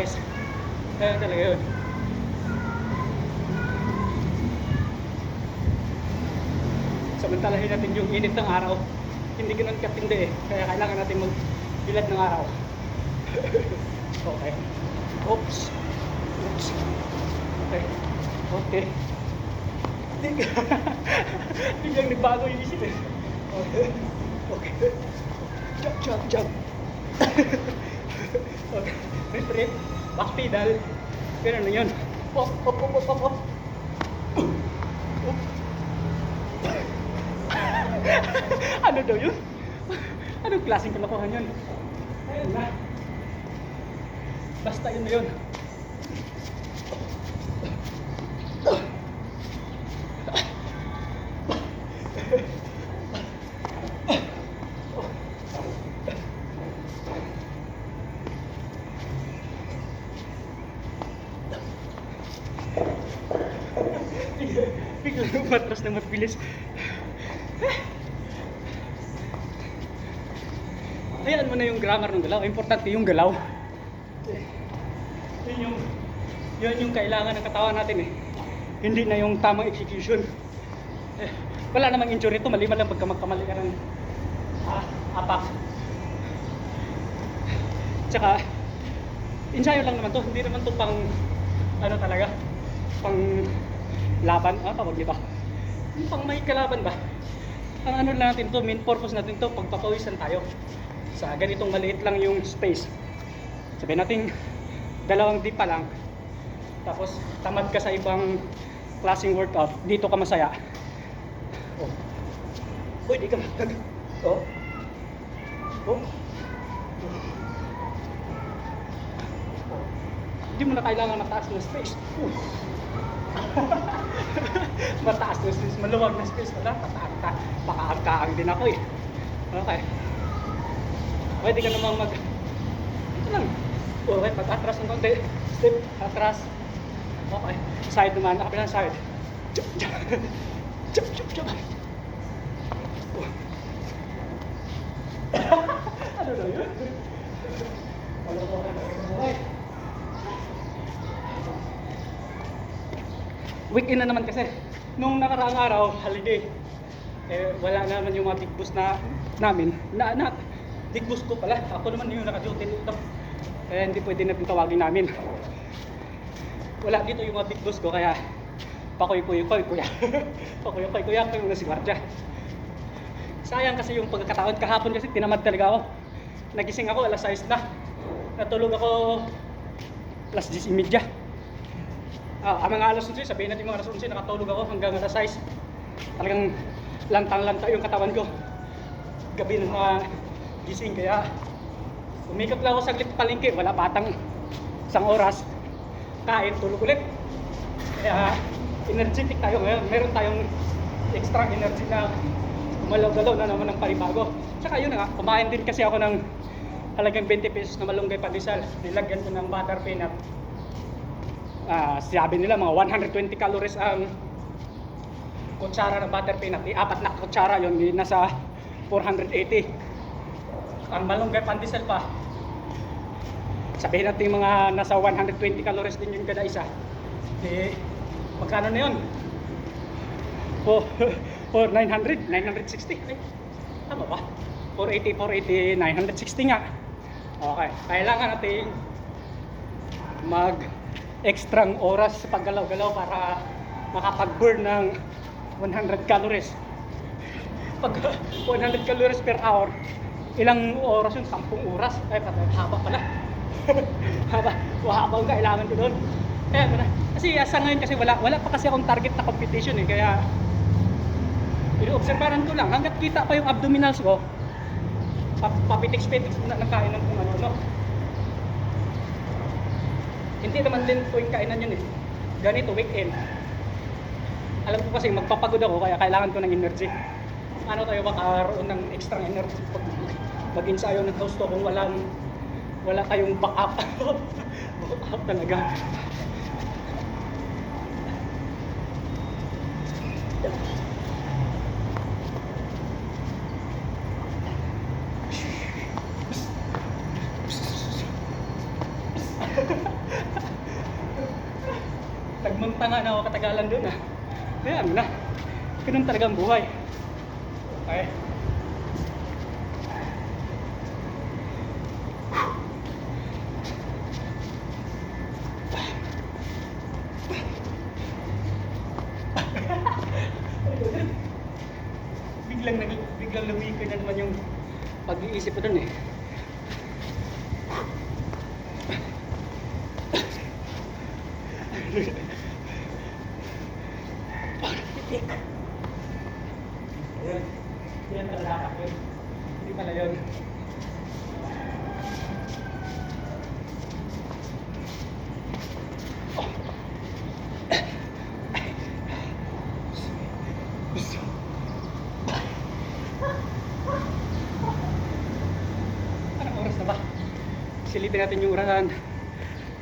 pawis. Kaya talaga yun. Samantalahin natin yung init ng araw. Hindi ganun katindi eh. Kaya kailangan natin magbilad ng araw. Okay. Oops. Oops. Okay. Okay. Biglang nagbago yung isip eh. Okay. Okay. Jump, jump, jump. Okay. May brake. Back pedal. Ganun na yun. Op, op, op, op, op, op. Ano daw yun? Anong klaseng kalokohan yun? Ayun na. Basta yun na yun. Biglang umatras na mabilis. Hayaan mo na yung grammar ng galaw. Importante yung galaw. Yun yung kailangan ng katawan natin eh. Hindi na yung tamang execution. Wala namang injury ito. Mali-mali lang pagka magkamali ka ng apak. Tsaka, ensayo lang naman to. Hindi naman to pang, ano talaga, pang laban. Tawag dito. Yung pang may kalaban ba? Ang ano lang natin to, main purpose natin to, pagpapawisan tayo. Sa ganitong maliit lang yung space. Sabihin natin, 2 di pa lang. Tapos, tamad ka sa ibang klaseng workout. Dito ka masaya. Oh. Uy, di ka matag. Oh. Oh. Hindi mo na kailangan mataas na space. Mataas na space, maluwag na space. Wala, pakaangkaang din ako eh. Okay. Pwede ka namang ito lang. Okay, pag-atras ng konti. Step, atras. Okay. Side naman, nakabilang side. Chup, chup. Chup, chup, chup. Ano na yun? Weekend na naman kasi. Nung nakaraang araw, holiday. Wala naman yung mga big boss namin. Big boss ko pala. Ako naman yung naka-duty dito. Kaya hindi pwede natin tawagin namin. Wala dito yung mga big boss ko. Kaya pakuy-kuy-kuy kuya. Pakuy-kuy kuya. Kayo na si Guardia. Sayang kasi yung pagkakataon. Kahapon kasi tinamad talaga ako. Nagising ako alas 6 na. Natulog ako alas 10:30. Mga alas 11. Sabihin natin mga alas 11. Nakatulog ako hanggang alas 6. Talagang lantang-lanta yung katawan ko. Gabi ng mga gising, kaya umikot lang ako saglit palengke, wala patang 1 oras, kain, tulog ulit. Kaya energetic tayo ngayon, meron tayong extra energy na gumalaw-galaw na naman ng panibago. Tsaka yun nga, kumain din kasi ako ng halagang 20 pesos na malunggay pandesal, nilagyan ko ng butter peanut. Sabi nila mga 120 calories ang kutsara ng butter peanut, 4 na kutsara yun, nasa 480. Ang malunggay pandesal pa, sabihin natin mga nasa 120 calories din yung kada isa. Magkano na yun? For 900, 960. Ay, tama ba? 480, 960 nga. Okay, kailangan natin mag-extrang oras sa paggalaw-galaw para makapag-burn ng 100 calories. Pag 100 calories per hour, ilang oras yun? 10 oras. Ay, haba pala. Haba ang kailangan ko doon. Kaya ano na. Kasi sa ngayon kasi wala pa kasi akong target na competition eh. Kaya ino-obserbaran ko lang. Hanggat kita pa yung abdominals ko, papitiks-petiks muna ng kainan kung ano. Hindi naman din tuwing kainan yun eh. Ganito, weekend. Alam ko kasi magpapagod ako kaya kailangan ko ng energy. Ano tayo makaroon ng extra energy pag mag-ensayo ng gusto kung wala tayong backup. Backup talaga. Tagmunta nga na ako katagalan doon ah. Kaya ano na. Ganun talaga ang buhay. Okay. Biglang lumiko na naman yung pag-iisip ko dun eh. Pitik. Ayan. Yan pala yun. Hindi pala yun. Anong oras na ba? Silipin natin yung orasan.